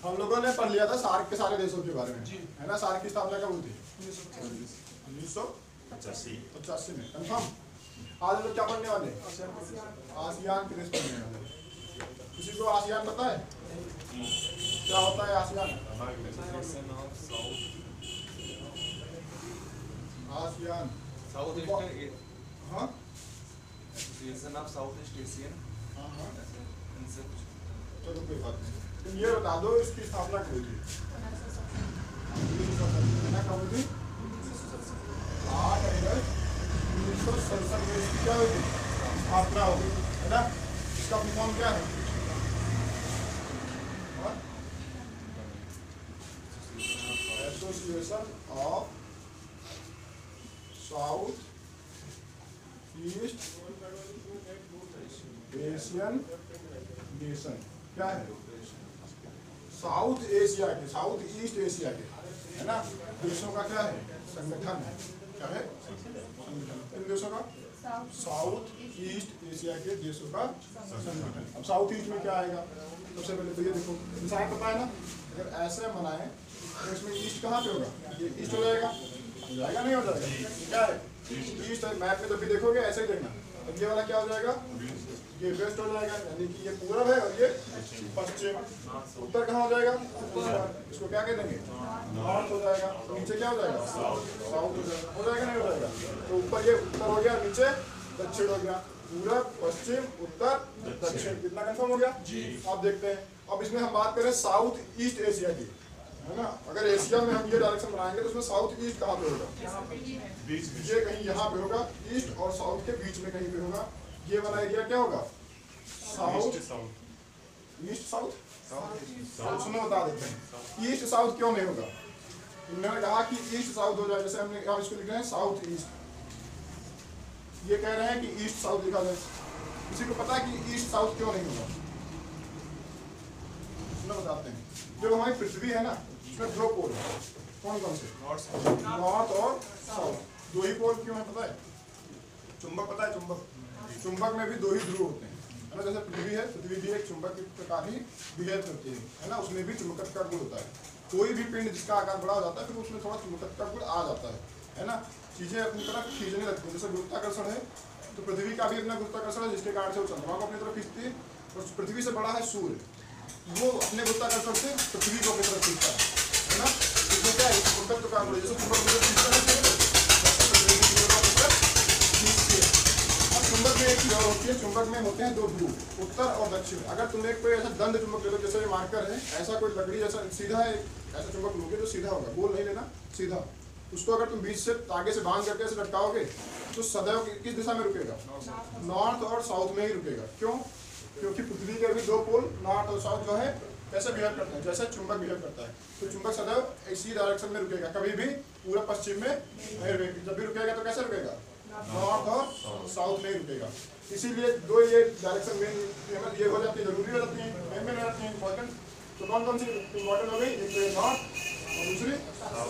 हम लोगों ने पढ़ लिया था सार्क के सारे देशों के बारे में, है ना। सार्क की स्थापना कब हुई थी? 1985 में। कंफर्म? आज हम लोग क्या पढ़ने वाले? आसियान के देश पढ़ने वाले। किसी को आसियान पता है क्या होता है? आसियान आसियान साउथ ईस्ट, हाँ association of south east Asian. हाँ हाँ, इनसे कुछ चलो कोई बात नहीं। तुम ये बता दो इसकी स्थापना कब हुई थी? 1967 कब हुई थी? 8 अगस्त 1967 में इसकी क्या हुई थी? स्थापना हो गई, है ना। इसका फुल फॉर्म क्या है? Association of south east Asian nation. क्या है? साउथ एशिया के, साउथ ईस्ट एशिया के, है ना, देशों का क्या है? संगठन है। क्या है? संगठन। इन देशों का साउथ ईस्ट एशिया के देशों का संगठन। अब साउथ ईस्ट में क्या आएगा? सबसे पहले तो ये देखो, इंसान पता है ना, अगर ऐसे बनाए तो इसमें ईस्ट कहाँ पे होगा? ये ईस्ट हो जाएगा, हो जाएगा नहीं हो जाएगा? क्या है? ईस्ट है। मैप में जब भी देखोगे ऐसे ही देखना। अब ये वाला क्या हो जाएगा? ये वेस्ट हो जाएगा, यानी कि ये पूरब है और ये पश्चिम। उत्तर कहाँ हो जाएगा? इसको क्या कह देंगे? नॉर्थ हो जाएगा। नीचे क्या हो जाएगा? साउथ हो जाएगा। हो जाएगा नहीं हो जाएगा? तो ऊपर ये उत्तर हो गया, नीचे दक्षिण हो गया। पूरब, पश्चिम, उत्तर, दक्षिण। कितना कंफर्म हो गया? आप देखते हैं। अब इसमें हम बात करें साउथ ईस्ट एशिया की, है ना। अगर एशिया में हम ये डायरेक्शन बनाएंगे तो उसमें साउथ ईस्ट कहाँ पे होगा? ये कहीं यहाँ पे होगा, ईस्ट और साउथ के बीच में कहीं पे होगा। ये वाला एरिया क्या होगा? South east south. सुनो बता देते हैं, ईस्ट साउथ क्यों नहीं होगा? इन्होंने कहा कि ईस्ट साउथ हो जाए, जैसे हमने आप इसको लिख रहे हैं साउथ ईस्ट, ये कह रहे हैं कि ईस्ट साउथ लिखा जाए। किसी को पता है कि ईस्ट साउथ क्यों नहीं होगा? सुनो बताते हैं। जो हमारी पृथ्वी है ना, इसमें दो पोल है। कौन कौन से? नॉर्थ और साउथ। दो ही पोल क्यों है पता है? चुंबक पता है? चुंबक, चुंबक में भी दो ही ध्रुव होते हैं, है ना। जैसे पृथ्वी है, पृथ्वी भी एक चुंबक के प्रकार ही बिहेव करती है ना। उसमें भी चुंबकत्व का गुण होता है। कोई भी पिंड जिसका आकार बड़ा हो जाता है फिर उसमें थोड़ा चुंबकत्व का गुण आ जाता है ना। चीजें अपनी तरफ खींचने लगती है। जैसे गुरुत्वाकर्षण है तो पृथ्वी का भी अपना गुरुत्वाकर्षण है, जिसके कारण से वो चंद्रमा को अपनी तरफ खींचती है। और पृथ्वी से बड़ा है सूर्य, वो अपने गुरुत्वाकर्षण से पृथ्वी को अपनी तरफ खींचता है ना। इसमें क्या है? चुंबकत्व का गुण। जैसे चुंबक चुंबक में एक चीज और होती है, चुंबक में होते हैं दो ध्रुव, उत्तर और दक्षिण। अगर तुम एक कोई ऐसा दंड चुंबक ले लो, जैसे ये मार्कर है, ऐसा कोई लकड़ी जैसा सीधा है, ऐसा चुंबक लोगे जो सीधा होगा, गोल नहीं लेना, सीधा। उसको अगर तुम बीच से आगे से बांध करके ऐसे लटकाओगे तो सदैव किस दिशा में रुकेगा? नॉर्थ और साउथ में ही रुकेगा। क्यों? क्योंकि पृथ्वी के भी दो पोल नॉर्थ और साउथ जो है कैसे बिहेव करते हैं? जैसे चुंबक बिहेव करता है। तो चुंबक सदैव इसी डायरेक्शन में रुकेगा, कभी भी पूरा पश्चिम में नहीं रुकेगा। जब भी रुकेगा तो कैसे रुकेगा? नॉर्थ और साउथ में रुकेगा। इसीलिए दो ये डायरेक्शन में ये हो जाती है, जरूरी हो जाती है, मेन हो जाती है, इंपॉर्टेंट। तो कौन कौन सी इंपॉर्टेंट हो गई? एक तो नॉर्थ और दूसरी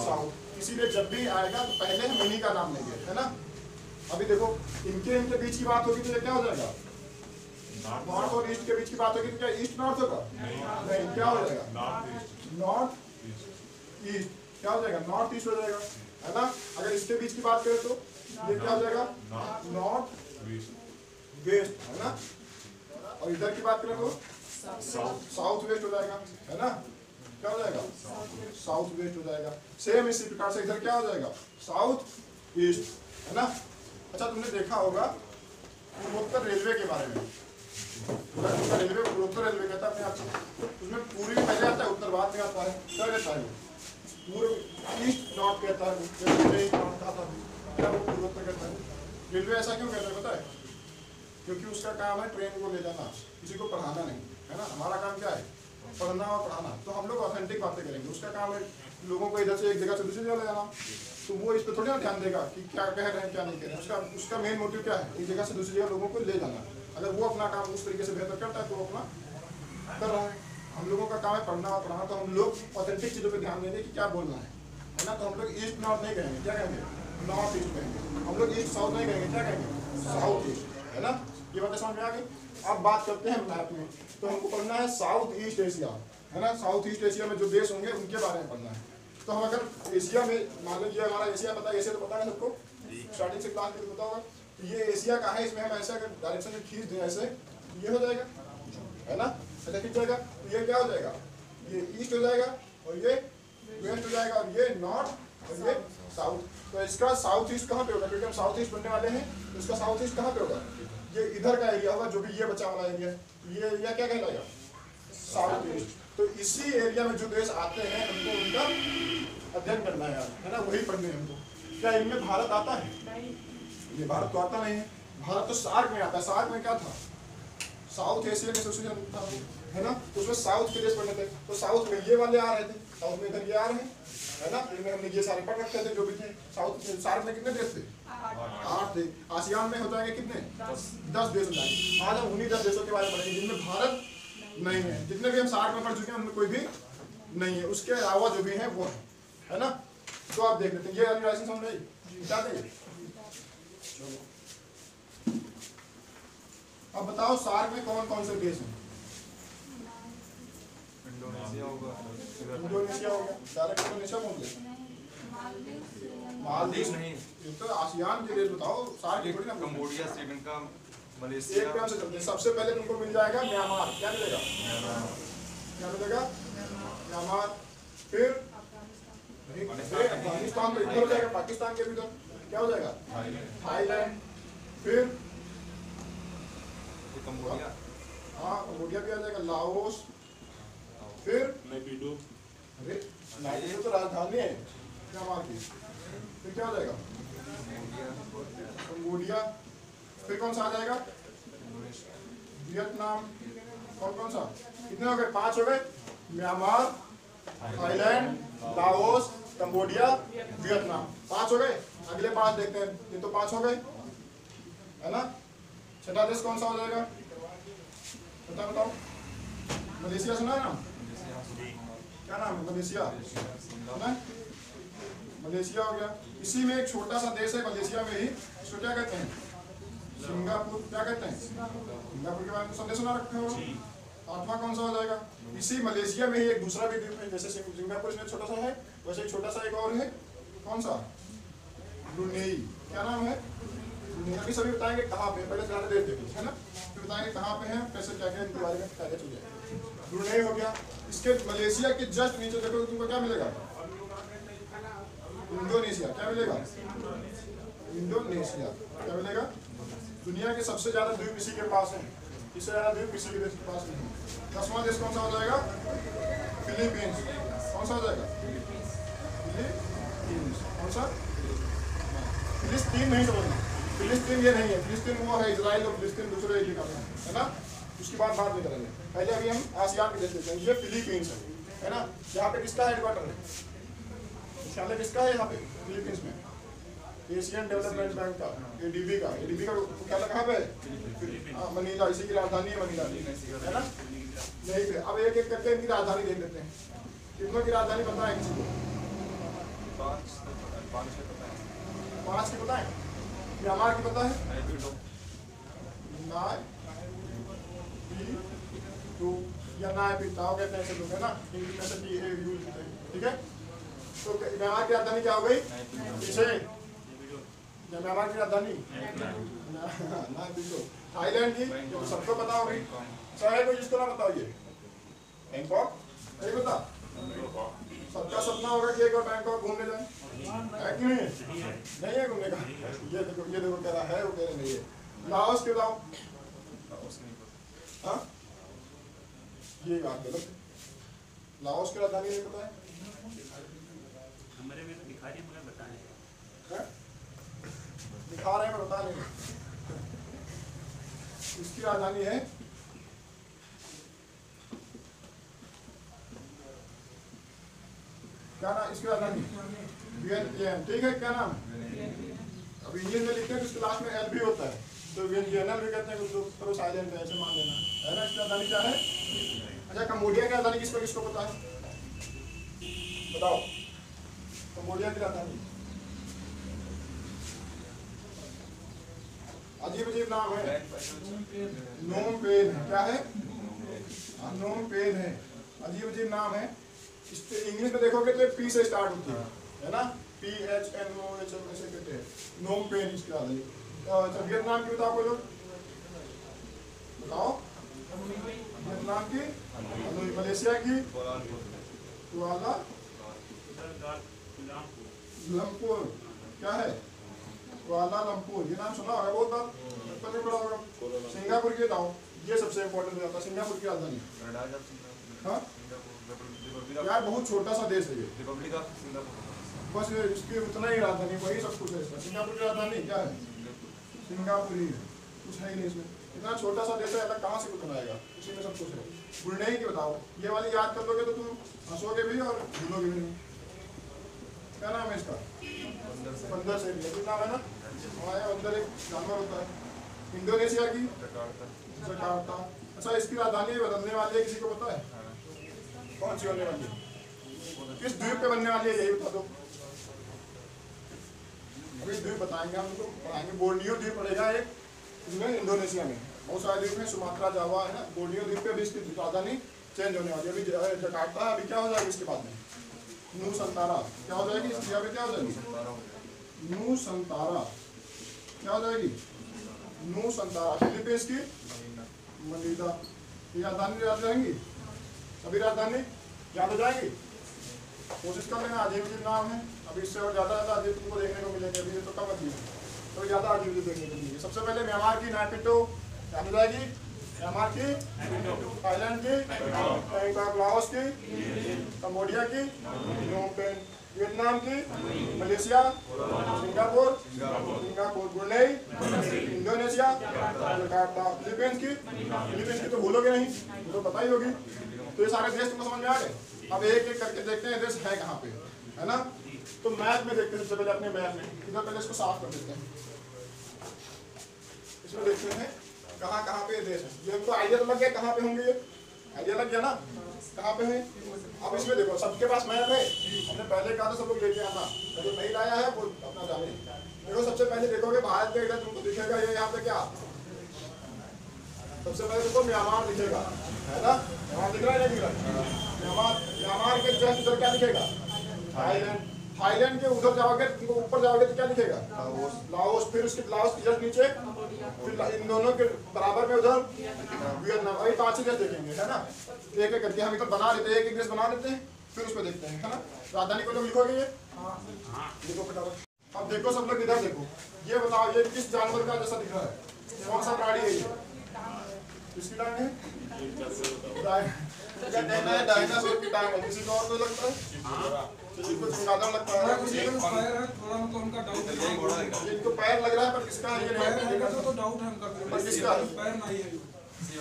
साउथ। इसीलिए जब भी आएगा तो पहले हम इन्हीं का नाम लेंगे, है ना। अभी देखो, इनके बीच की बात होगी तो ये क्या हो जाएगा? नॉर्थ और ईस्ट के बीच की बात होगी तो क्या ईस्ट नॉर्थ होगा? नहीं, क्या हो जाएगा? North east. क्या हो जाएगा? नॉर्थ ईस्ट हो जाएगा, है ना। अगर इसके बीच की बात करें तो ये क्या हो जाएगा? नॉर्थ वेस्ट, है ना। और इधर की बात करें तो साउथ वेस्ट हो जाएगा, है ना। क्या हो जाएगा? साउथ वेस्ट हो जाएगा। सेम इसी प्रकार से इधर क्या हो जाएगा? साउथ ईस्ट, है ना। अच्छा, तुमने देखा होगा पूर्वोत्तर रेलवे के बारे में। रेलवे पूर्वोत्तर रेलवे कहता है अपने आप से, उसमें पूर्वी पहले आता है, उत्तर बाद में आता है। क्या कहता है? पूर्व ईस्ट नॉर्थ कहता है, पूर्वोत्तर कहता है। रेलवे ऐसा क्यों कहता है पता है? क्योंकि उसका काम है ट्रेन को ले जाना, किसी को पढ़ाना नहीं, है ना। हमारा काम क्या है? पढ़ना और पढ़ाना। तो हम लोग ऑथेंटिक बातें करेंगे। उसका काम है लोगों को इधर से एक जगह से दूसरी जगह ले जाना। तो वो इस पर थोड़ी ना ध्यान देगा कि क्या कह रहे हैं क्या नहीं कह रहे हैं। उसका मेन मोटिव क्या है? एक जगह से दूसरी जगह लोगों को ले जाना। अगर वो अपना काम उस तरीके से बेहतर करता है तो वो अपना कर रहा है। हम लोगों का काम है पढ़ना और पढ़ाना। तो हम लोग ऑथेंटिक चीज़ों पर ध्यान देंगे कि क्या बोलना है ना। तो हम लोग ईस्ट नॉर्थ नहीं कहेंगे, क्या कहेंगे? नॉर्थ ईस्ट कहेंगे। हम लोग ईस्ट साउथ नहीं कहेंगे, क्या कहेंगे? साउथ ईस्ट, है ना। ये बातें समझ में आ गई। अब बात करते हैं मैप में। तो हमको पढ़ना है साउथ ईस्ट एशिया, है ना। साउथ ईस्ट एशिया में जो देश होंगे उनके बारे में पढ़ना है। तो हम अगर एशिया में मान लो ये हमारा एशिया पता है, एशिया तो पता है सबको, स्टार्टिंग से क्लास में तो पता होगा। तो ये एशिया का है, इसमें हम ऐसे अगर डायरेक्शन में खींच दें ऐसे, ये हो जाएगा, है ना, ऐसा खींच जाएगा। तो ये क्या हो जाएगा, ये ईस्ट हो जाएगा और ये वेस्ट हो जाएगा और ये नॉर्थ और ये साउथ। तो इसका साउथ ईस्ट कहाँ पे होगा, क्योंकि हम साउथ ईस्ट बनने वाले हैं, तो इसका साउथ ईस्ट कहाँ पे होगा, ये इधर का एरिया होगा, जो भी ये बचा वाला एरिया है, ये एरिया क्या कहलाएगा, साउथ ईस्ट। तो इसी एरिया में जो देश आते हैं हमको उनका अध्ययन करना है, है ना, वही पढ़ने हैं हमको। क्या इनमें भारत आता है, ये भारत तो आता नहीं है, भारत तो सार्क में आता है। सार्क में क्या था, साउथ एशियन एसोसिएशन था, है ना, तो उसमें साउथ के देश पढ़ने थे। तो साउथ में ये वाले आ रहे थे, साउथ में इधर ये आ रहे हैं, है ना, इनमें हमने ये सारे पढ़ रखे थे जो भी थे। साउथ सार्क में कितने देश थे, 8 थे। आसियान में हो जाएंगे कितने, 10 देश हो जाएंगे। आज हम उन्हीं 10 देशों के बारे में पढ़ेंगे जिनमें भारत नहीं है। जितने भी हम सार्क में पढ़ चुके हैं उनमें कोई भी नहीं है, उसके अलावा जो भी है वो है ना। तो आप देख लेते हैं, ये एनालिसिस समझ रही क्या चाहिए। अब बताओ सार्क में कौन कौन से देश हैं। इंडोनेशिया होगा, इंडोनेशिया हो गया, डायरेक्ट इंडोनेशिया बोल गए, मालदीव नहीं, ये तो आसियान के देश बताओ, सार्क के थोड़ी ना। कंबोडिया, श्रीलंका, एक मलेशिया। क्रम से चलते हैं। सबसे पहले तुमको मिल जाएगा म्यांमार, क्या मिलेगा, क्या मिलेगा, म्यांमार। फिर अफगानिस्तान तो इधर हो जाएगा, पाकिस्तान के भीतर क्या हो जाएगा, थाईलैंड। फिर कंबोडिया, हाँ कंबोडिया भी आ जाएगा, लाओस। फिर नेपिडो, अरे नाइजीरिया तो राजधानी है म्यांमार की। फिर क्या हो जाएगा, कंबोडिया। फिर कौन सा आ जाएगा, वियतनाम। और कौन सा, कितने हो गए, 5 हो गए, Myanmar, Thailand, Laos, Cambodia, Vietnam. 5 हो गए। अगले 5 देखते हैं, ये तो 5 हो गए, है ना। छठा देश कौन सा हो जाएगा, बताओ। मलेशिया सुना है ना, क्या नाम है, मलेशिया सुना है? मलेशिया हो गया। इसी में एक छोटा सा देश है मलेशिया में ही, इसको क्या कहते हैं, सिंगापुर। क्या कहते हैं, सिंगापुर के बारे में संदेश सुना रखते हो। 8वां कौन सा हो जाएगा, इसी मलेशिया में ही एक दूसरा भी द्वीप है, जैसे सिंगापुर इसमें छोटा सा है, वैसे ही छोटा सा एक और है, कौन सा, ब्रुनेई। क्या नाम है, ब्रुनेई। अभी सभी बताएंगे कहाँ पे, पहले सारे देश देखें, है ना, फिर बताएंगे कहाँ पे है, कैसे क्या क्या इनके बारे में क्या क्या चीजें। ब्रुनेई हो गया। इसके मलेशिया के जस्ट नीचे देखो तुमको क्या मिलेगा, इंडोनेशिया। क्या मिलेगा, इंडोनेशिया। क्या मिलेगा, दुनिया के सबसे ज्यादा द्वीप इसी के पास है, इससे ज्यादा द्वीप किसी के देश के पास नहीं है। 10वां देश कौन सा हो जाएगा, फिलीपींस। कौन सा हो जाएगा, फिलीपींस। कौन सा, फिलिस्तीन नहीं समझना, फिलिस्तीन ये नहीं है, फिलिस्तीन वो है, इजराइल और फिलिस्तीन दूसरे एरिया का है ना, उसकी बात बाद में करेंगे। पहले अभी हम आसियान के देश देखते हैं। ये फिलीपींस है ना, यहाँ पे किसका हेडक्वार्टर है, मुख्यालय किसका है यहाँ पे फिलीपींस में, एशियन डेवलपमेंट बैंक का, एडीबी का। एडीबी का मुख्यालय कहाँ पे है, मनीला। इसी की राजधानी है मनीला, है ना। यही पे अब एक एक करके इनकी राजधानी देख लेते हैं। कितनों की राजधानी पता है किसी को, 5 की पता है, म्यांमार की पता है, या नायपीताओ कहते हैं ऐसे लोग, है ना, इंग्लिश में से यूज होते हैं, ठीक है। तो म्यांमार की राजधानी क्या हो गई, पीछे म्यांमार की राजधानी नायपीतो। थाईलैंड की तो सबको पता होगी, चाहे कोई जिसको ना बताओ, ये बैंकॉक, नहीं पता, सबका सपना होगा कि एक और बैंकॉक घूमने जाए, है कि नहीं है घूमने का। ये देखो कह रहा है, वो कह रहे नहीं है। लाओस क्यों लाओ, हाँ ये बात गलत है, लाओस की राजधानी नहीं पता है, हमारे में तो दिखा रही है मगर बता नहीं, दिखा रहे हैं पर बता नहीं। इसकी राजधानी है क्या नाम, इसकी राजधानी वियतनाम, ठीक है। क्या नाम, अब इंडियन में लिखते हैं उसके लास्ट में एल भी होता है, तो वियतनाम भी कहते हैं, कुछ लोग तो साइलेंट है, ऐसे मान लेना, है ना। इसकी राजधानी क्या है। अच्छा कंबोडिया की राजधानी किसको पता है, बताओ, कंबोडिया की राजधानी। अजीब अजीब नाम है, नोम पेन। क्या है, नोम पेन है, अजीब अजीब नाम है। इंग्लिश में देखोगे तो पी से स्टार्ट होती है ना, PHNOHM ऐसे कहते हैं। नोम पेन इसकी राजधानी। अच्छा वियतनाम की बताओ कोई लोग, बताओ। वियतनाम की, मलेशिया की कुआला लंपुर, क्या है कुआला लंपुर, ये नाम सुना होगा बहुत बार, बचपन में पढ़ा होगा। सिंगापुर की बताओ, ये सबसे इम्पोर्टेंट हो जाता है, सिंगापुर की राजधानी। हाँ यार बहुत छोटा सा देश है ये, रिपब्लिक ऑफ सिंगापुर, बस इसकी उतना ही राजधानी, वही सब कुछ है इसमें। सिंगापुर की राजधानी क्या है, सिंगापुर ही है, कुछ है ही नहीं इसमें। इतना छोटा सा देश है, अलग कहाँ से कुछ बनाएगा, इसी में सब कुछ है। ब्रुनेई की बताओ, ये वाली याद कर लोगे तो तुम हंसोगे भी और भूलोगे भी नहीं। क्या नाम है इसका, बंदर से भी नाम है ना, हमारे अंदर एक जानवर होता है। इंडोनेशिया की जकार्ता। अच्छा इसकी राजधानी बदलने वाली है, किसी को पता है कौन सी होने वाली है, किस द्वीप पे बनने वाली है, यही बता दो। अभी द्वीप बताएंगे हम लोग, पढ़ाएंगे। बोर्नियो द्वीप पड़ेगा एक इसमें, इंडोनेशिया में बहुत सारे द्वीप में, सुमात्रा जावा है ना, बोर्नियो द्वीप पे भी इसकी राजधानी चेंज होने वाली है। अभी जकार्ता है, अभी क्या हो जाएगा इसके बाद में, नूसंतारा क्या हो जाएगी, इसकी अभी क्या हो जाएगी, नूसंतारा क्या हो जाएगी, नूसंतारा। फिलीपींस की मनीला, ये राजधानी याद रहेंगी, सभी राजधानी याद हो जाएगी। कोशिश कर लेना, अजीब अजीब नाम है। अभी इससे और ज़्यादा अजीब तुमको देखने को मिलेंगे, अभी तो कम अजीब है, तो ज़्यादा अजीब अजीब देखने को मिलेंगे। सबसे पहले म्यांमार की नायपिटो याद हो जाएगी, म्यांमार की, थाईलैंड की, लाओस की, कंबोडिया की, नोम पेन, वियतनाम की, Malaysia, Singapore, Brunei, Indonesia, Jakarta. Philippines की तो भूलोगे नहीं, तो पता ही होगी। तो ये सारे देश तुमको समझ में आ गए। अब एक एक करके देखते हैं देश है कहाँ पे, है ना। तो मैप में देखते हैं सबसे पहले, अपने मैप में इधर पहले इसको साफ कर देते हैं। इसमें देखते हैं कहाँ कहाँ पे देश है। ये हमको आइडिया तो लग गया कहाँ पे होंगे, ये आइडिया लग गया ना कहाँ पे है। अब इसमें देखो सबके पास मैप है, हमने पहले कहा था सब लोग लेके आना, जो नहीं लाया है वो अपना जाने। देखो सबसे पहले देखोगे भारत के इधर तुमको दिखेगा ये यहाँ पे क्या, सबसे पहले तुमको म्यांमार दिखेगा, है ना। म्यांमार दिख रहा है, नहीं दिख रहा, म्यांमार के जस्ट उधर क्या दिखेगा, थाईलैंड। थाईलैंड के उधर जाओगे, तुमको ऊपर जाओगे तो क्या दिखेगा, लाओस। फिर उसके लाओस के जस्ट नीचे, फिर इन दोनों के बराबर में उधर वियतनाम। अभी 5 ही देश देखेंगे, है ना। एक एक करके हम इधर बना लेते हैं, एक एक देश बना लेते हैं, फिर उसमें देखते हैं, है ना। राजधानी को लोग लिखोगे ये, लिखो फटाफट। अब देखो सब लोग इधर देखो, ये बताओ ये किस जानवर का जैसा दिख रहा है, कौन सा प्राणी है ये, किसकी टांग है, डायनासोर की टांग है। किसी को और तो लगता है, किसी को चमगादड़ लगता है, इनको पैर लग रहा है, पर किसका है ये नहीं, पर किसका है, सी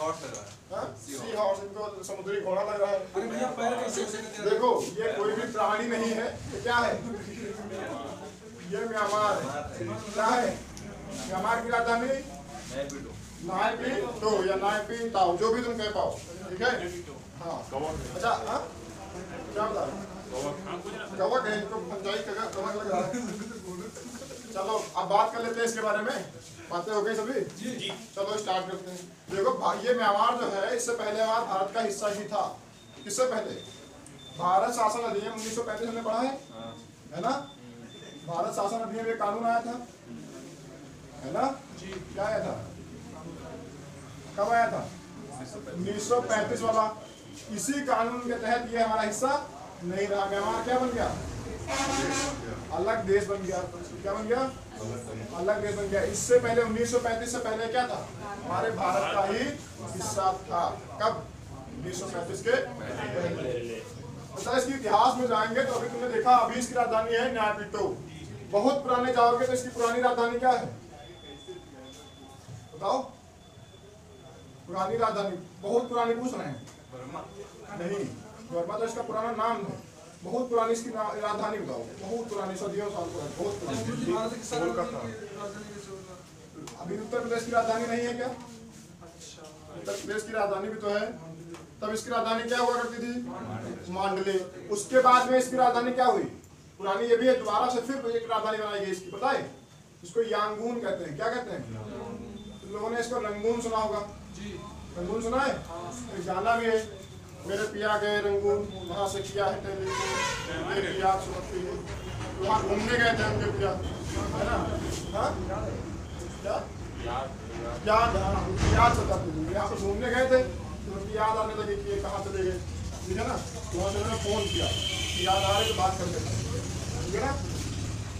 हॉर्स, इनको समुद्री घोड़ा लग रहा है। देखो ये कोई भी प्राणी नहीं है, ये क्या है, ये म्यांमार है। क्या है, म्यांमार की राजधानी नायपी या नायपी ताओ, जो भी तुम कह पाओ, ठीक है। हाँ अच्छा, हाँ क्या बता रहे, कवक है, इनको पंचायत कवक लग रहा है। चलो अब बात कर लेते हैं इसके बारे में, बातें हो गई सभी जी। चलो स्टार्ट करते हैं। देखो ये म्यांमार जो है, इससे पहले हमारा भारत का हिस्सा ही था। किससे पहले, भारत शासन अधिनियम 1935 में पढ़ा है ना। भारत शासन अधिनियम एक कानून आया था, है ना जी। क्या आया था, कब आया था, 1935 वाला। इसी कानून के तहत ये हमारा हिस्सा नहीं रहा। म्यांमार क्या बन गया, अलग देश बन गया। क्या बन गया, अलग देश बन गया। इससे पहले 1935 से पहले क्या था, हमारे भारत का ही हिस्सा था। कब, 1935 के पहले। अच्छा इसके इतिहास में जाएंगे तो अभी तुमने देखा, अभी इसकी राजधानी है नायपिटो। बहुत पुराने जाओगे तो इसकी पुरानी राजधानी क्या है, बताओ। पुरानी राजधानी, बहुत पुरानी पूछ रहे हैं, नहीं बर्मा तो इसका पुराना नाम है। बहुत पुरानी इसकी राजधानी बताओ, बहुत पुरानी, सदियों साल पुरानी, बहुत पुरानी। अभी उत्तर प्रदेश की राजधानी नहीं है क्या, उत्तर प्रदेश की राजधानी भी तो है। तब इसकी राजधानी क्या हुआ करती थी, मांडले। उसके बाद में इसकी राजधानी क्या हुई, पुरानी ये भी है, दोबारा से फिर एक राजधानी बनाई गई इसकी, पता है, इसको यांगून कहते हैं। क्या कहते हैं, लोगों ने इसको रंगून सुना होगा जी, रंगून सुना है, एक गाना भी है, मेरे पिया गए रंगून, वहाँ से किया है टेलीफोन, मेरी याद सुनती है। वहाँ घूमने गए थे उनके पिया, है ना? हाँ क्या याद, हाँ याद सताती थी। यहाँ से घूमने गए थे तो उनकी याद आने लगी कि ये कहाँ चले गए, ठीक है ना? तो वहाँ से उन्होंने फ़ोन किया, याद आ रही तो बात करते थे, ठीक है ना?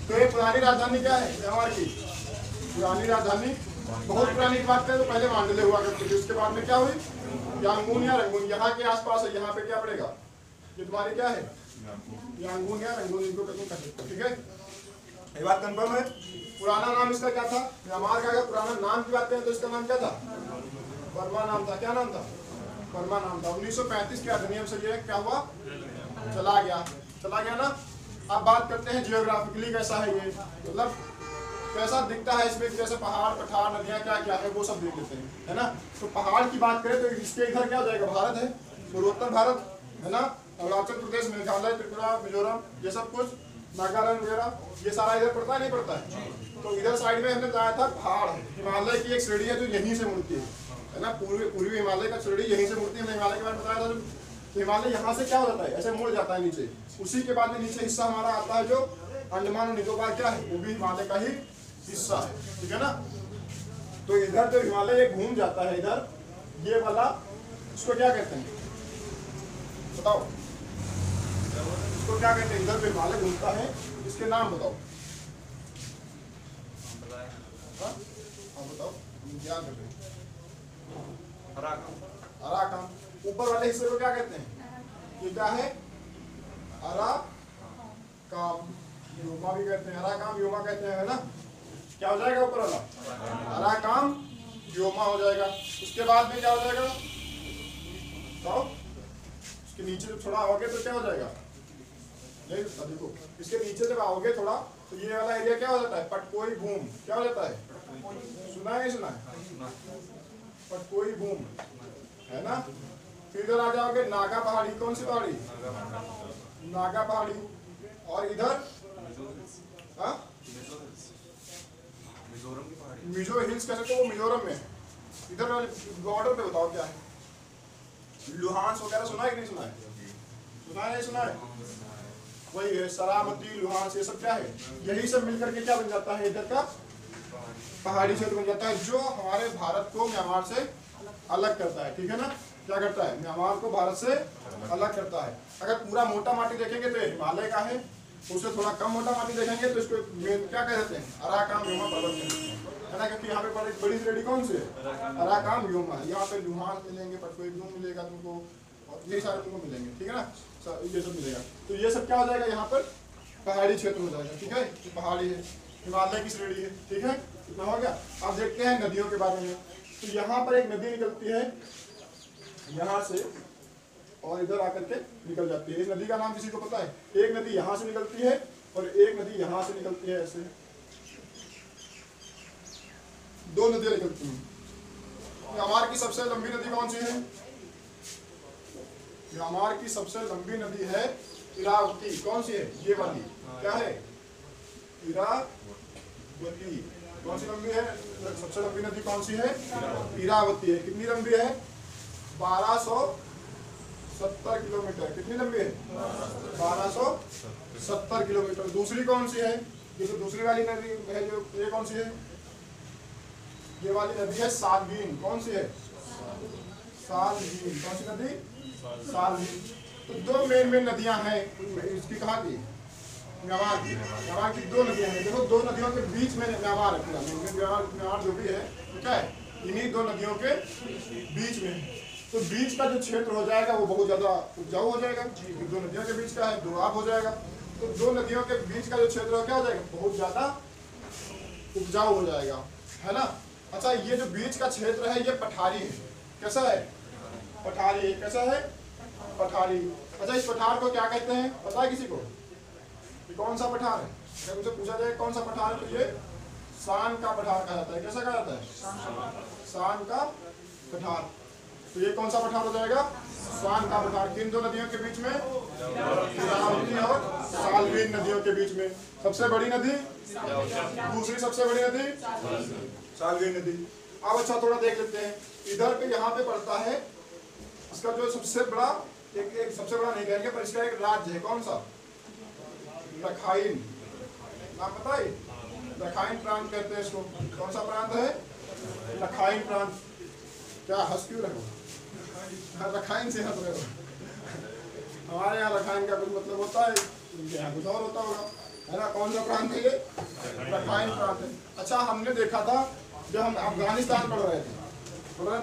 तो ये पुरानी राजधानी क्या है म्यांमार की? पुरानी राजधानी बहुत पुरानी बात करें तो पहले मांडले हुआ करती थी, उसके बाद में क्या हुई यांगून या रंगून। यहाँ के आसपास है, यहाँ पे क्या पड़ेगा? ये तुम्हारी क्या है? यांगून या रंगून, इनको कह सकते हो, ठीक है? ये बात कंफर्म है। पुराना नाम इसका क्या था? म्यांमार का अगर पुराना नाम की बात करें तो इसका नाम क्या था? बर्मा नाम था। क्या नाम था? बर्मा नाम था। 1935 के अधिनियम से ये क्या हुआ? चला गया ना। अब बात करते हैं जियोग्राफिकली कैसा है ये, मतलब कैसा दिखता है इसमें, जैसे पहाड़ पठार नदियाँ क्या क्या है वो सब देख लेते हैं, है ना? तो पहाड़ की बात करें तो इसके इधर क्या हो जाएगा? भारत है, पूर्वोत्तर भारत, है ना? अरुणाचल प्रदेश, मेघालय, त्रिपुरा, मिजोरम, ये सब कुछ, नागालैंड वगैरह, ये सारा इधर पड़ता है नहीं पड़ता है? तो इधर साइड में हमने बताया था पहाड़ है, हिमालय की एक श्रेणी है जो यहीं से मुड़ती है ना? पूर्वी हिमालय का श्रेणी यहीं से मुड़ती है। हमने हिमालय के बारे में बताया था। तो हिमालय यहाँ से क्या हो जाता है? ऐसे मुड़ जाता है नीचे। उसी के बाद में नीचे हिस्सा हमारा आता है जो अंडमान और निकोबार, क्या है वो भी हिमालय का ही हिस्सा है, ठीक है ना? तो इधर जो हिमालय एक घूम जाता है इधर, ये वाला इसको क्या कहते हैं बताओ? इसको क्या कहते हैं? इधर जो हिमालय घूमता है इसके नाम बताओ। हाँ बताओ, क्या करते हैं? अराकान। ऊपर वाले हिस्से को क्या कहते हैं? ये क्या है? अराकाम, योमा भी कहते हैं, अराकाम योमा कहते हैं, है ना? क्या हो जाएगा ऊपर वाला? अराकाम योमा हो जाएगा। उसके बाद में क्या हो जाएगा? तो इसके नीचे जब थोड़ा आओगे तो क्या हो जाएगा? ये देखो, इसके नीचे जब आओगे थोड़ा तो ये वाला एरिया क्या हो जाता है? पटकोई बूम। क्या हो जाता है? सुना है नहीं सुना है? पटकोई बूम, है ना? फिर इधर आ जाओगे नागा पहाड़ी। कौन सी पहाड़ी? नागा पहाड़ी। और इधर मिजो हिल्स कह सकते हो, वो मिजोरम में। इधर वाले बॉर्डर पे बताओ क्या है? लुहांस वगैरह सुना है कि नहीं सुना है? सुना है नहीं सुना है? वही है सरामती, लुहांस, ये सब क्या है? यही सब मिलकर के क्या बन जाता है? इधर का पहाड़ी क्षेत्र बन जाता है जो हमारे भारत को म्यांमार से अलग करता है, ठीक है ना? क्या करता है? म्यांमार को भारत से अलग करता है। अगर पूरा मोटा माटी देखेंगे तो हिमालय का है, उससे थोड़ा कम मोटा माटी देखेंगे तो इसको क्या कहते हैं? अराकाम योमा पर्वत है ना? क्योंकि यहाँ पे बड़ी श्रेणी कौन सी है? अराकाम योमा। यहाँ पे लुहान मिलेंगे, पटकोई बूम मिलेगा तुमको, और ये सारे तुमको मिलेंगे, ठीक है ना? ये सब मिलेगा। तो ये सब क्या हो जाएगा? यहाँ पर पहाड़ी क्षेत्र हो जाएगा, ठीक है? तो पहाड़ी है, हिमालय की श्रेणी है, ठीक है? इतना हो गया। अब देखते हैं नदियों के बारे में। तो यहाँ पर एक नदी निकलती है यहाँ से और इधर आकर के निकल जाती है। इस नदी का नाम किसी को पता है? एक नदी यहाँ से निकलती है और एक नदी यहाँ से निकलती है, ऐसे दो नदियां निकलती हैं। म्यांमार की सबसे लंबी नदी कौन सी है? म्यांमार की सबसे लंबी नदी है इरावती। कौन सी है? ये वाली। क्या है? इरावती। कौन सी लंबी है? सबसे लंबी नदी कौन सी है? इरावती है। कितनी लंबी है? 1270 किलोमीटर। कितनी लंबी है? 1270 किलोमीटर। दूसरी कौन सी है? ये तो दूसरी वाली नदी है जो, ये कौन सी है? ये वाली नदी है सालवीन। कौन सी है? सालवीन। कौन सी नदी? सालवीन। तो दो मेन नदियां हैं इसकी। कहाँ की? म्यांमार की। म्यांमार की दो नदियां हैं। देखो दो नदियों के बीच में म्यांमार है पूरा। म्यांमार जो भी है क्या है? इन्हीं दो नदियों के बीच में है। तो बीच का जो क्षेत्र हो जाएगा वो बहुत ज्यादा उपजाऊ हो जाएगा। दो नदियों के बीच का है, दोआब हो जाएगा। तो दो नदियों के बीच का जो क्षेत्र हो क्या हो जाएगा? बहुत ज्यादा उपजाऊ हो जाएगा, है ना? अच्छा, ये जो बीच का क्षेत्र है ये पठारी है। कैसा है? पठारी है। कैसा है? पठारी। अच्छा, इस पठार को क्या कहते हैं? पता है किसी को? ये कौन सा पठार है? अगर मुझे पूछा जाए कौन सा पठार है तो ये शान का पठार कहा जाता है। कैसा कहा जाता है? शान का पठार। तो ये कौन सा पठार हो जाएगा? शान का पठार। किन दो नदियों के बीच में? इरावती और सालवीन नदियों के बीच में। सबसे बड़ी नदी? दूसरी सबसे बड़ी नदी? सालवीन नदी। अब अच्छा थोड़ा देख लेते हैं। इधर पे यहाँ पे पड़ता है इसका जो सबसे बड़ा एक सबसे बड़ा नहीं कहेंगे पर इसका एक राज्य है, कौन सा? रखाइन। नाम पता है? रखाइन प्रांत कहते हैं इसको। कौन सा प्रांत है? रखाइन प्रांत। क्या हंस क्यों रहे हो? रखाइन से हंस रहे हो? हमारे यहाँ रखाइन का कुछ मतलब होता है, यहाँ कुछ और होता होगा, है ना? कौन सा प्रांत है ये? रखाइन प्रांत है। अच्छा, हमने देखा था जब हम अफगानिस्तान पढ़ रहे थे,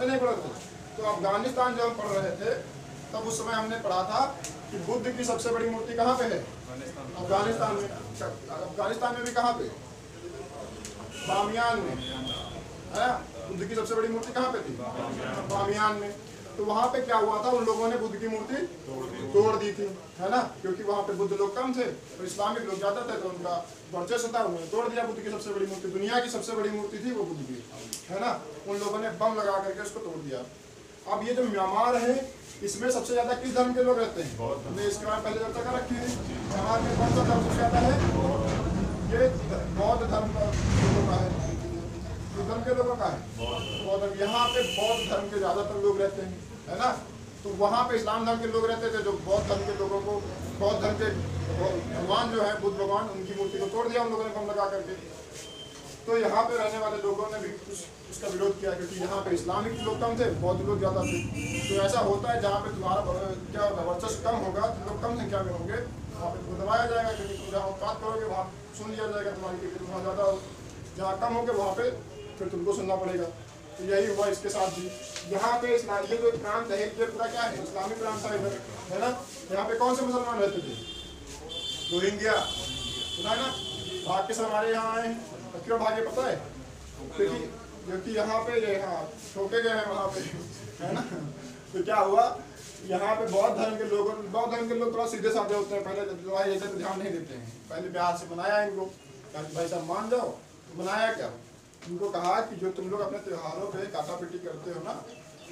नहीं पढ़ रहे थे, तो अफगानिस्तान जब हम पढ़ रहे थे तब उस समय हमने पढ़ा था कि बुद्ध की सबसे बड़ी मूर्ति कहाँ पे है? अफगानिस्तान में। अफगानिस्तान में भी कहाँ पे? बामियान में, है ना? बुद्ध की सबसे बड़ी मूर्ति कहाँ पे थी? बामियान में। तो वहाँ पे क्या हुआ था, उन लोगों ने बुद्ध की मूर्ति तोड़ दी थी, है ना? क्योंकि वहाँ पे बुद्ध लोग कम थे और इस्लामिक लोग ज्यादा थे, तो उनका वर्चस्व था, उन्होंने तोड़ दिया बुद्ध की सबसे बड़ी मूर्ति। दुनिया की सबसे बड़ी मूर्ति थी वो बुद्ध की, है ना? उन लोगों ने बम लगा करके उसको तोड़ दिया। अब ये जो म्यांमार है, इसमें सबसे ज्यादा किस धर्म के लोग रहते हैं? हमने इसके बारे में पहले चर्चा कर रखी है। म्यांमार में कौन सा धर्म सबसे ज्यादा है? ये बौद्ध धर्म का लोगों का है। धर्म के लोगों का है बौद्ध। यहाँ पे बौद्ध धर्म के ज्यादातर लोग रहते हैं, है ना? तो वहाँ पे इस्लाम धर्म के लोग रहते थे, जो बौद्ध धर्म के लोगों को, बौद्ध धर्म के भगवान जो है बुद्ध भगवान, उनकी मूर्ति को तोड़ दिया उन लोगों ने बम लगा करके। तो यहाँ पे रहने वाले लोगों ने भी उसका विरोध किया, क्योंकि यहाँ पे इस्लामिक लोग कम थे, बौद्ध लोग ज्यादा थे। तो ऐसा होता है जहाँ पे तुम्हारा क्या होगा, वर्चस्व कम होगा, तो लोग कम संख्या में होंगे, वहाँ पे तुमको दबाया जाएगा, क्योंकि तुम जहाँ बात करोगे वहाँ सुन लिया जाएगा तुम्हारी, क्योंकि तुम वहाँ ज्यादा हो। जहाँ कम होगे वहाँ पे फिर तुमको सुनना पड़ेगा। तो यही हुआ इसके साथ भी। यहाँ पे ये जो प्रांत है ये पूरा क्या है? इस्लामिक प्रांत था इधर, है ना? यहाँ पे कौन से मुसलमान रहते थे? रोहिंग्या, सुना है ना? भाग के सब हमारे यहाँ आए हैं। क्यों भागे पता है? क्योंकि यहाँ पे ठोके गए हैं वहाँ पे, है ना? तो क्या हुआ, यहाँ पे बौद्ध धर्म के लोग थोड़ा सीधे साधे होते हैं, पहले लड़ाई जैसे तो ध्यान नहीं देते हैं। पहले प्यार से बनाया इनको, भाई साहब मान जाओ। बनाया क्या, उनको कहा कि जो तुम लोग अपने त्योहारों पे काटा पीटी करते हो ना,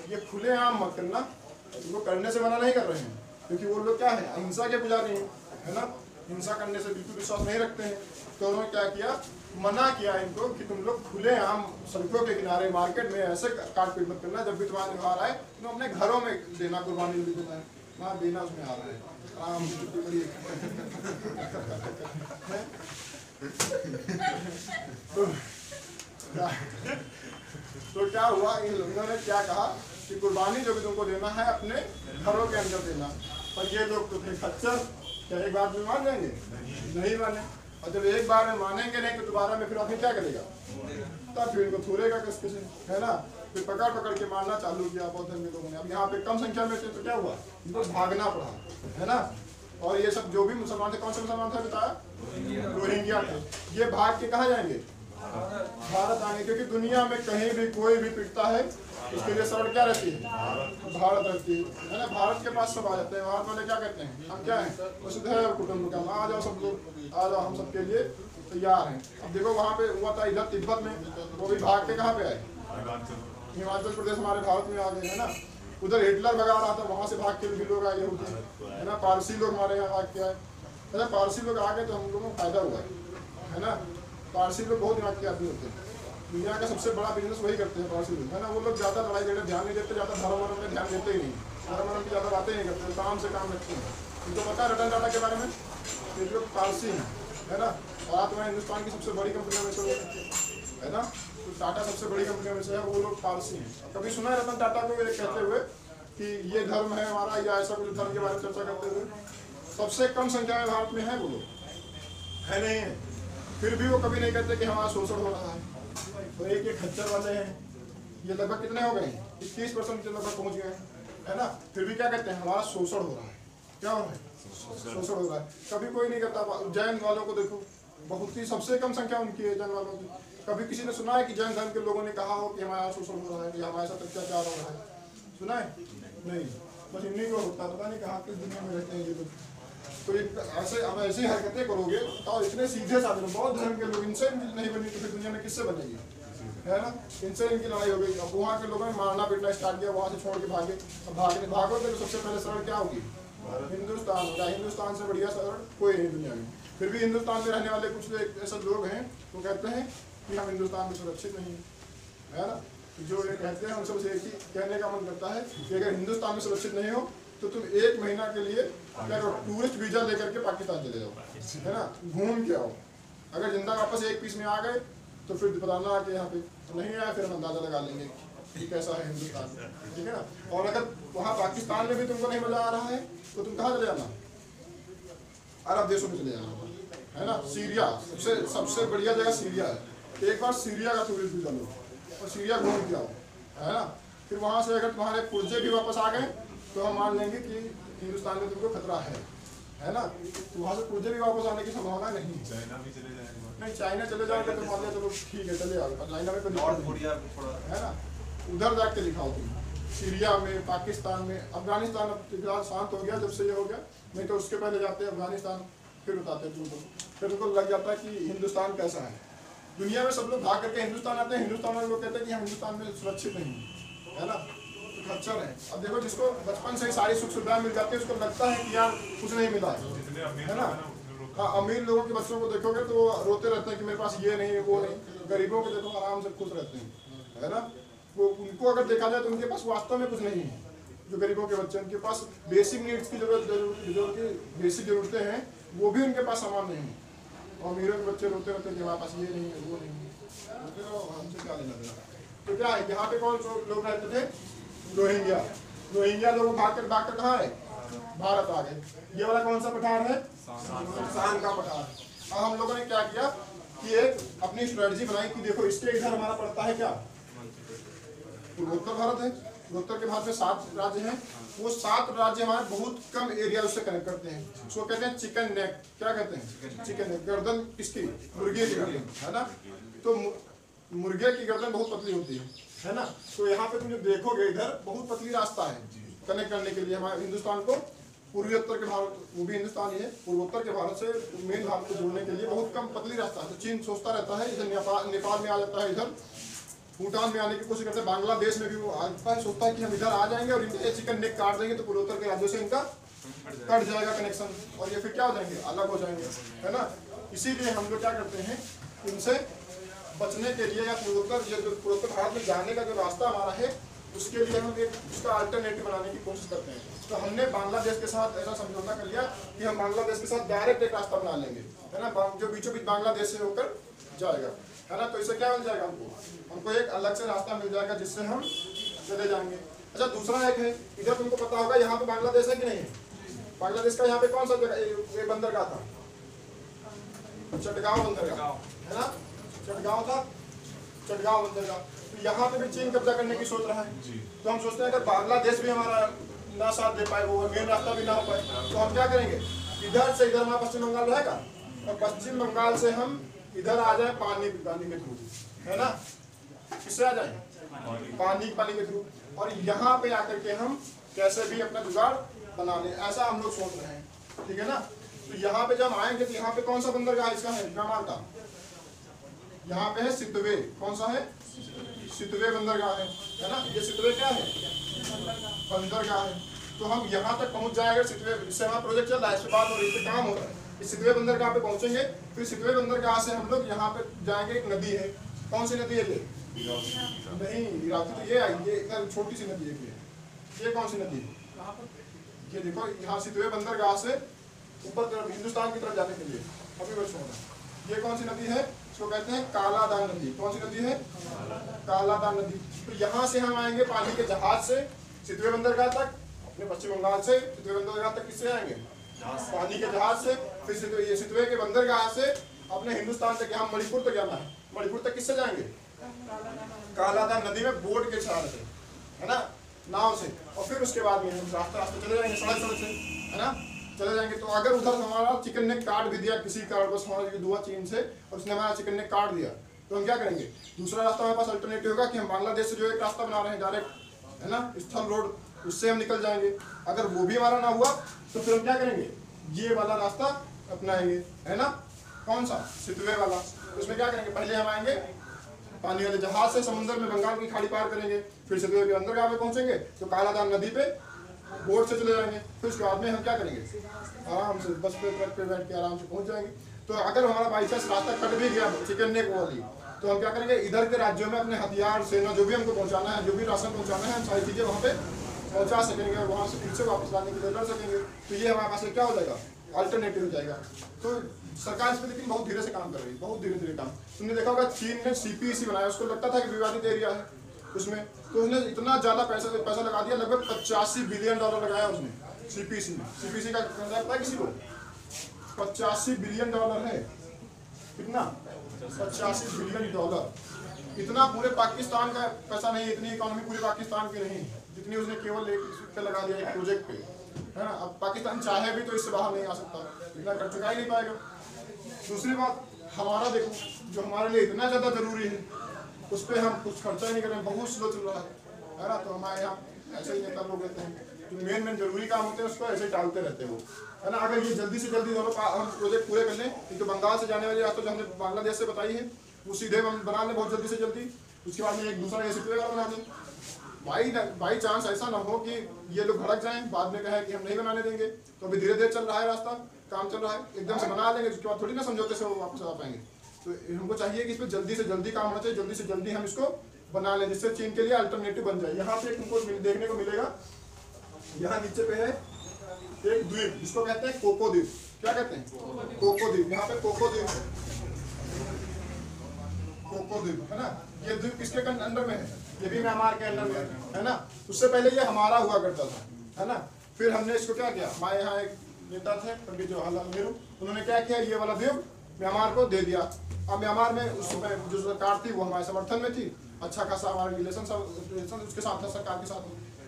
ये खुलेआम मत करना। तुमको करने से मना नहीं कर रहे हैं, क्योंकि वो लोग क्या है, अहिंसा के पुजारी हैं, है ना? हिंसा करने से बिल्कुल विश्वास नहीं रखते हैं। तो उन्होंने क्या किया, मना किया इनको कि तुम लोग खुलेआम सड़कों के किनारे, मार्केट में ऐसे काट पीट मत करना। जब भी तुम्हारा त्योहार आए तुम अपने घरों में देना, कुर्बानी भी देना है, वहाँ देना उसमें आ रहा है आराम तो क्या हुआ, इन लोगों ने क्या कहा कि कुर्बानी जो भी तुमको देना है अपने घरों के अंदर देना। पर ये लोग तो थे खच्चर, क्या एक बार में मान जाएंगे? नहीं माने। और जब एक बार में मानेंगे नहीं तो दोबारा में फिर आदमी क्या करेगा? तब फिर इनको थूरेगा किसके से, है ना? फिर पकड़ के मारना चालू किया बौद्ध धर्म के लोगों ने। अब यहाँ पे कम संख्या में थे तो क्या हुआ, इनको भागना पड़ा, है ना? और ये सब जो भी मुसलमान थे, कौन से मुसलमान थे बताया? रोहिंग्या थे। ये भाग के कहाँ जाएंगे? भारत आएंगे, क्योंकि दुनिया में कहीं भी कोई भी पिटता है उसके लिए शरण क्या रहती है? भारत रहती है ना? भारत के पास सब आ जाते हैं। भारत वाले क्या कहते हैं, हम क्या हैं, वसुधैव कुटुंबकम, आ जाओ सब लोग, आ जाओ, हम सबके लिए तैयार हैं। अब देखो वहाँ पे हुआ था इधर तिब्बत में, वो भी भाग के कहाँ पे आए? हिमाचल प्रदेश हमारे भारत में आ गए, है ना? उधर हिटलर भगा रहा था, वहाँ से भाग के भी लोग आए होते, है ना? पारसी लोग हमारे यहाँ भाग के आए, है ना? पारसी लोग आ गए तो हम लोगों को फायदा हुआ है ना? पारसी लोग बहुत दिमाग के आदमी होते हैं, दुनिया का सबसे बड़ा बिजनेस वही करते हैं पारसी लोग, है ना? वो लोग ज़्यादा लड़ाई झगड़े ध्यान नहीं देते, ज़्यादा धर्म वर्म में ध्यान देते ही नहीं, धर्म वर्म की ज़्यादा बातें नहीं करते, काम से काम रखते हैं। उनको पता है रतन टाटा के बारे में, ये लोग पारसी हैं, है ना? और आज तुम्हारे हिंदुस्तान की सबसे बड़ी कंपनियों में से है ना, तो टाटा सबसे बड़ी कंपनियों में से है, वो लोग पारसी हैं। कभी सुना है रतन टाटा को ये कहते हुए कि ये धर्म है हमारा, या ऐसा कुछ धर्म के बारे में चर्चा करते हुए? सबसे कम संख्या में भारत में है वो लोग, है नहीं है? फिर भी वो कभी नहीं कहते कि हमारा शोषण हो रहा है। तो एक खच्चर वाले हैं, ये लगभग कितने हो गए? 21% लगभग पहुंच गए, है ना? फिर भी क्या कहते हैं, हमारा शोषण हो रहा है। क्या हो रहा है? शोषण हो रहा है। कभी कोई नहीं करता। जैन वालों को देखो, बहुत ही सबसे कम संख्या उनकी है जैन वालों की। कभी किसी ने सुना है कि जैन धर्म के लोगों ने कहा हो कि हमारा शोषण हो रहा है या हमारे साथ अत्याचार हो रहा है? सुना है? नहीं, बस इन्हीं को होता, पता नहीं कहाँ किस दुनिया में रहते हैं ये लोग। तो ऐसे अब ऐसी हरकतें करोगे और इतने सीधे साधे बौद्ध धर्म के लोग, इनसे नहीं बनी तो फिर दुनिया में किससे बनेगी, है ना? इनसे इनकी लड़ाई हो गई। अब वहाँ के लोगों ने मारना पीटना स्टार्ट किया, वहाँ से छोड़ के भागे। अब भागोगे तो सबसे पहले शरण क्या होगी? हिंदुस्तान होगा। हिंदुस्तान से बढ़िया शरण कोई नहीं दुनिया में। फिर भी हिंदुस्तान में रहने वाले कुछ ऐसे लोग हैं वो कहते हैं कि हम हिंदुस्तान में सुरक्षित नहीं है ना? जो ये कहते हैं उन सबसे एक ही कहने का मन करता है कि अगर हिंदुस्तान में सुरक्षित नहीं हो तो तुम 1 महीना के लिए क्या करो, टूरिस्ट वीजा लेकर के पाकिस्तान चले जाओ, है ना, घूम के आओ। अगर जिंदा वापस एक पीस में आ गए तो फिर बताना कि यहाँ पे नहीं आया, फिर हम अंदाजा लगा लेंगे कि कैसा है हिंदुस्तान, ठीक है ना। और अगर वहाँ पाकिस्तान में भी तुमको नहीं मजा आ रहा है तो तुम कहाँ चले जाना, अरब देशों में चले जाना, है ना। सीरिया सबसे बढ़िया जगह सीरिया है। एक बार सीरिया का टूरिस्ट वीजा लो और सीरिया घूम के आओ, है ना। फिर वहाँ से अगर तुम्हारे पुर्जे भी वापस आ गए तो हम मान लेंगे कि हिंदुस्तान में तुमको खतरा है ना। तो वहाँ से पुर्जे भी वापस आने की संभावना नहीं है। चाइना भी चले जाएंगे, नहीं चाइना चले जाओगे तो मान लिया चलो ठीक है चले आओगे, चाइना में कोई नॉर्थ दिक्कत कोरिया थोड़ा नहीं, है ना। उधर जाके दिखाओ तुम, सीरिया में, पाकिस्तान में, अफगानिस्तान अब फिलहाल शांत हो गया जब से ये हो गया, नहीं तो उसके पहले जाते अफगानिस्तान, फिर बताते तुमको, फिर उनको लग जाता है कि हिंदुस्तान कैसा है। दुनिया में सब लोग भाग करके हिंदुस्तान आते हैं, हिंदुस्तान वाले लोग कहते हैं कि हम हिंदुस्तान में सुरक्षित नहीं, है ना, खच्चर है। अब देखो जिसको बचपन से ही सारी सुख सुविधाएं मिल जाती है उसको लगता है कि यार कुछ नहीं मिला है ना। हाँ, अमीर लोगों के बच्चों को देखोगे तो वो रोते रहते हैं कि मेरे पास ये नहीं है वो नहीं। गरीबों को देखो आराम से खुश रहते हैं, है ना। वो उनको अगर देखा जाए तो उनके पास वास्तव में कुछ नहीं है। जो गरीबों के बच्चे उनके पास बेसिक नीड्स की जो बेसिक जरूरतें हैं वो भी उनके पास सामान नहीं है। और अमीरों के बच्चे रोते रहते हैं कि हमारे पास ये नहीं है वो नहीं है, हमसे क्या लेना देना। तो क्या है, यहाँ पे कौन लोग रहते थे, रोहिंग्या लोग भाग कर कहाँ है, भारत आ गए। ये वाला कौन सा पठार है, सांग का पठार। अब हम लोगों ने क्या किया कि एक अपनी स्ट्रेटजी बनाई कि देखो इसके इधर हमारा पड़ता है क्या, पूर्वोत्तर भारत है। पूर्वोत्तर के भारत में 7 राज्य हैं, वो 7 राज्य हमारे बहुत कम एरिया उससे कनेक्ट करते हैं। उसको कहते हैं चिकन नेक, क्या कहते हैं, चिकन नेक, गर्दन किसकी, मुर्गे की गर्दन, है ना। तो मुर्गे की गर्दन बहुत पतली होती है ना। तो यहाँ पे तुम जो देखोगे इधर बहुत पतली रास्ता है कनेक्ट करने के लिए हमारे हिंदुस्तान को पूर्वोत्तर के भारत, वो भी हिंदुस्तान ही है, पूर्वोत्तर के भारत से मेन भारत को जोड़ने के लिए बहुत कम पतली रास्ता है। तो चीन सोचता रहता है इधर नेपाल में आ जाता है, इधर भूटान में आने की कोशिश करते हैं, बांग्लादेश में भी वो आता है, सोचता है कि हम इधर आ जाएंगे और इनके चिकन नेक काट देंगे तो पूर्वोत्तर के राज्यों से इनका कट जाएगा कनेक्शन और ये फिर क्या हो जाएंगे, अलग हो जाएंगे, है ना। इसीलिए हम लोग क्या करते हैं, इनसे बचने के लिए या पूर्वोत्तर भारत में जाने का जो रास्ता हमारा है उसके लिए हम एक उसका अल्टरनेटिव बनाने की कोशिश करते हैं। तो हमने बांग्लादेश के साथ ऐसा समझौता कर लिया कि हम बांग्लादेश के साथ डायरेक्ट एक रास्ता बना लेंगे, है ना, जो बीचों बीच बांग्लादेश से होकर जाएगा, है ना। तो इससे क्या मिल जाएगा, हमको एक अलग से रास्ता मिल जाएगा जिससे हम चले जाएंगे। अच्छा, दूसरा एक है, इधर तुमको पता होगा यहाँ पे बांग्लादेश है कि नहीं, बांग्लादेश का यहाँ पे कौन सा जगह ये बंदरगाह था, चटगांव बंदरगाह, है ना, चटगांव था, चटगांव बंदरगाह। तो यहाँ पे भी चीन कब्जा करने की सोच रहा है। तो हम सोचते हैं अगर बांग्लादेश भी हमारा ना साथ दे पाए, वो मेन रास्ता भी ना हो पाए, तो हम क्या करेंगे, इधर से इधर हमारा पश्चिम बंगाल रहेगा और पश्चिम बंगाल से हम इधर आ जाए पानी के थ्रू, है ना, किससे आ जाए, पानी के थ्रू, और यहाँ पे आकर के हम कैसे भी अपना जुगाड़ बना लें, ऐसा हम लोग सोच रहे हैं, ठीक है ना। तो यहाँ पे जब आएंगे तो यहाँ पे कौन सा बंदरगाह इसका है, म्यांमार का, यहाँ पे है सितवे, कौन सा है, सितवे बंदरगाह है ना। ये सितवे क्या है, बंदरगाह है। तो हम यहाँ तक पहुँच जाएंगे, सितवे, इससे हमारा प्रोजेक्ट चल रहा है, इस पे बात हो रही है, काम हो रहा है। इस सितवे बंदरगाह पे पहुँचेंगे, फिर सितवे बंदरगाह से हम लोग यहाँ पे जाएंगे, एक नदी है, कौन सी नदी है ये, नहीं इराकी, तो ये आई, ये इधर छोटी सी नदी है, ये कौन सी नदी है, ये देखो, यहाँ सितवे बंदरगाह से ऊपर तरफ हिंदुस्तान की तरफ जाने के लिए अभी बस होना, ये कौन सी नदी है, इसको कहते हैं कालादान नदी। कौन सी नदी है, कालादान नदी। तो यहाँ से हम आएंगे पानी के जहाज से सितवे बंदरगाह तक, अपने पश्चिम बंगाल से सितवे बंदरगाह तक किससे आएंगे, पानी के जहाज से। फिर ये सितवे के बंदरगाह से अपने हिंदुस्तान तक, यहाँ मणिपुर तक जाना है, मणिपुर तक किससे जाएंगे, कालादान नदी में बोट के सहारे से, है ना, नाव से। और फिर उसके बाद में हम रास्ते चले जाएंगे, सड़क से, है ना, चले जाएंगे। तो अगर उधर हमारा चिकन ने काट भी दिया किसी कारणवश, हमारा दुआ चीन से, और उसने हमारा चिकन ने काट दिया, तो हम क्या करेंगे, दूसरा रास्ता हमारे पास अल्टरनेटिव होगा कि हम बांग्लादेश से जो एक रास्ता बना रहे हैं डायरेक्ट, है ना, स्थल रोड, उससे हम निकल जाएंगे। अगर वो भी हमारा ना हुआ तो फिर हम क्या करेंगे, ये वाला रास्ता अपनाएंगे, है ना, कौन सा, सितवे वाला। उसमें क्या करेंगे, पहले हम आएंगे पानी वाले जहाज से समुद्र में बंगाल की खाड़ी पार करेंगे, फिर सितवे के बंदरगाह में पहुंचेंगे तो कालादान नदी पे बोट से चले जाएंगे। फिर उसके बाद में हम क्या करेंगे, आराम से बस पे ट्रक पे बैठ के आराम से पहुंच जाएंगे। तो अगर हमारा बाई चांस रास्ता कट भी गया चिकन नेक वाली, तो हम क्या करेंगे, इधर के राज्यों में अपने हथियार सेना जो भी हमको पहुंचाना है, जो भी राशन पहुंचाना है, हम सारी चीजें वहाँ पे पहुंचा सकेंगे और वहाँ से फिर से वापस लाने के लिए लड़ सकेंगे। तो ये हमारे पास क्या हो जाएगा, अल्टरनेटिव हो जाएगा। तो सरकार इस पर लेकिन बहुत धीरे से काम कर रही है, बहुत धीरे धीरे काम। तुमने देखा होगा चीन ने CPEC बनाया, उसको लगता था कि विवादित एरिया है उसमें, तो उसने इतना ज्यादा पैसा लगा दिया, लगभग $85 बिलियन लगाया उसने CPEC में। CPEC का कंसेप्ट है किसी को, $85 बिलियन है। कितना, $85 बिलियन। इतना पूरे पाकिस्तान का पैसा नहीं, इतनी इकोनॉमी पूरे पाकिस्तान की नहीं जितनी उसने केवल एक लगा दिया एक प्रोजेक्ट पे, है ना। अब पाकिस्तान चाहे भी तो इससे बाहर नहीं आ सकता, इतना कर चुका ही नहीं पाएगा। दूसरी बात, हमारा देखो जो हमारे लिए इतना ज़्यादा जरूरी है उस पर हम कुछ खर्चा ही नहीं कर रहे हैं, बहुत स्लो चल रहा है ना। तो हमारे यहाँ ऐसे ही नेता लोग रहते हैं, जो मेन जरूरी काम होते हैं उसको ऐसे ही टालते रहते हैं वो, है ना। अगर ये जल्दी से जल्दी दोनों हम प्रोजेक्ट पूरे कर लें, तो बंगाल से जाने वाली रास्ता जो हमने बांग्लादेश से बताई है वो सीधे हम बना लें बहुत जल्दी से जल्दी, उसके बाद में एक दूसरा रेसिपी वगैरह बना दें। बाई चांस ऐसा ना हो कि ये लोग भड़क जाएं, बाद में कहे कि हम नहीं बनाने देंगे। तो अभी धीरे धीरे चल रहा है रास्ता, काम चल रहा है, एकदम से बना लेंगे, उसके बाद थोड़ी ना समझौते से वो वापस आ पाएंगे। तो हमको चाहिए कि इस पर जल्दी से जल्दी काम होना चाहिए, जल्दी से जल्दी हम इसको बना लें जिससे चीन के लिए अल्टरनेटिव बन जाए। यहाँ पे तुमको देखने को मिलेगा, यहाँ नीचे पे है एक द्वीप, जिसको कहते हैं कोको द्वीप। क्या कहते हैं, कोको द्वीप। यहाँ पे कोको द्वीप है ना। ये द्वीप किसके अंडर में है, ये भी म्यांमार के अंडर में है ना। उससे पहले ये हमारा हुआ करता था, है ना। फिर हमने इसको क्या किया, हमारे यहाँ एक नेता थे पंडित जवाहरलाल नेहरू, उन्होंने क्या किया, ये वाला द्वीप म्यांमार को दे दिया। अब म्यांमार में उस समय जो सरकार थी वो हमारे समर्थन में थी, अच्छा खासा हमारा रिलेशन उसके साथ था सरकार के साथ।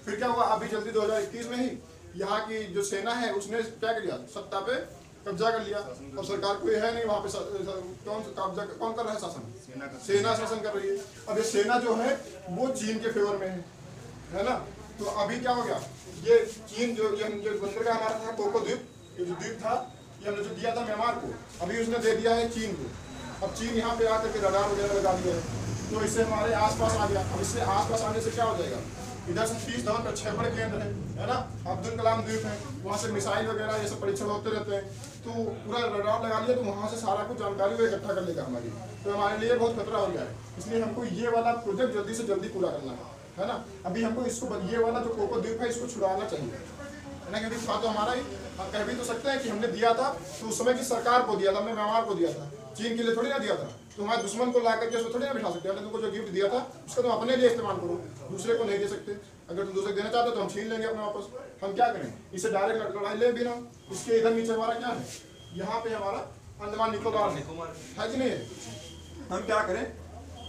फिर क्या हुआ, अभी जल्दी 2021 में ही यहाँ की जो सेना है उसने क्या किया, सत्ता पे कब्जा कर लिया। अब सरकार कोई है नहीं वहाँ पे, कौन कर रहा है शासन, सेना शासन कर रही है। अब ये सेना जो है वो चीन के फेवर में है ना। तो अभी क्या हो गया, ये चीन जो बंदर का हमारा था कोको द्वीप, ये जो द्वीप था ये हमने जो दिया था म्यांमार को, अभी उसने दे दिया है चीन को। अब चीन यहाँ पे आकर के रडार वगैरह लगा दिया है, तो इससे हमारे आसपास आ गया। अब इससे आसपास आने से क्या हो जाएगा, इधर से 30 धवन प्रक्षेपण केंद्र है ना, अब्दुल कलाम द्वीप है, वहाँ से मिसाइल वगैरह ये सब परीक्षण होते रहते हैं। तो पूरा रडार लगा लिया तो वहाँ से सारा कुछ जानकारी वो इकट्ठा कर लेगा हमारी, तो हमारे लिए बहुत खतरा हो गया है। इसलिए हमको ये वाला प्रोजेक्ट जल्दी से जल्दी पूरा करना है ना। अभी हमको इसको ये वाला जो कोको द्वीप है इसको छुड़ाना चाहिए, है ना, क्योंकि था तो हमारा ही। हम कह भी तो सकते हैं कि हमने दिया था तो उस समय की सरकार को दिया था, हमने म्यांमार को दिया था, चीन के लिए थोड़ी ना दिया था। तो हमारे दुश्मन को ला करके उसको थोड़ी ना बिठा सकते हैं। तुमको जो गिफ्ट दिया था उसका तुम अपने लिए इस्तेमाल करो, दूसरे को नहीं दे सकते। अगर तुम दूसरे देना चाहते हो तो हम छीन लेंगे अपने वापस। हम क्या करें, इसे डायरेक्ट लड़ाई ले भी ना। इसके इधर नीचे हमारा क्या है, यहाँ पे हमारा अंडमान निकोबार है कि नहीं है। हम क्या करें,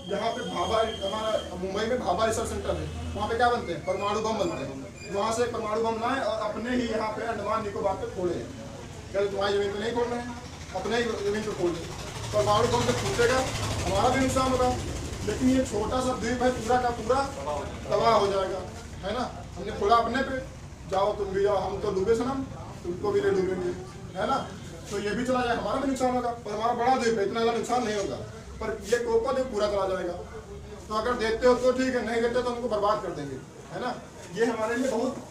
यहाँ पे भाभा, हमारा मुंबई में भाभा रिसर्च सेंटर है, वहाँ पे क्या बनते हैं, परमाणु बम बनते हैं। वहाँ से परमाणु बम लाएं और अपने ही यहाँ पे अंडमान निकोबार पे फोड़े। क्या तुम्हारी जमीन पे नहीं फोड़ रहे हैं, अपने ही जमीन पे फोड़ दें। परमाणु बम जब फूटेगा हमारा भी नुकसान होगा, लेकिन ये छोटा सा द्वीप है पूरा का पूरा तबाह हो जाएगा, है ना। हमने फोड़ा अपने पे, जाओ तुम भी जाओ, हम तो डूबे सनम, तुमको भी ले डूबेंगे, है ना। तो ये भी चला जाए, हमारा भी नुकसान होगा। पर हमारा बड़ा द्वीप है, इतना ज़्यादा नुकसान नहीं होगा, पर ये कोको द्वीप पूरा चला जाएगा। तो अगर देते हो तो ठीक है, नहीं देते तो हमको बर्बाद कर देंगे, है ना। ये हमारे लिए बहुत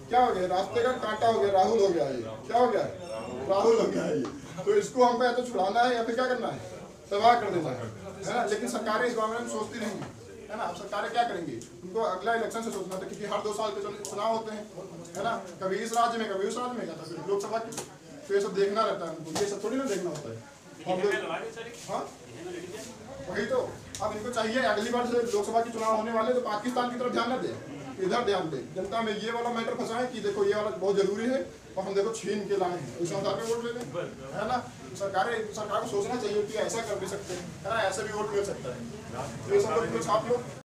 क्या हो गया, रास्ते का कांटा हो गया, राहुल हो गया है। क्या हो गया, राहुल हो गया है ये। तो इसको हमको या तो छुड़ाना है या फिर क्या करना है, तबाह कर देना है ना। लेकिन सरकारें इस बारे में सोचती नहीं, है ना। अब सरकारें क्या करेंगी, उनको अगला इलेक्शन से सोचना था, क्योंकि हर 2 साल पे चुनाव होते हैं, है ना। कभी इस राज्य में, कभी उस राज्य में, या फिर लोकसभा की। तो ये सब देखना रहता है उनको, ये सब थोड़ी ना देखना होता है। हाँ वही तो, अब इनको चाहिए अगली बार से लोकसभा के चुनाव होने वाले तो पाकिस्तान की तरफ ध्यान न दे, इधर ध्यान दे। जनता में ये वाला मैटर फंसाए कि देखो ये वाला बहुत जरूरी है और हम देखो छीन के लाए हैं, इस आधार पे वोट ले लें, है ना। सरकार को सोचना चाहिए कि ऐसा कर भी सकते हैं, है ना, ऐसे भी वोट मिल सकता है। तो ये सब लोग छाप लो।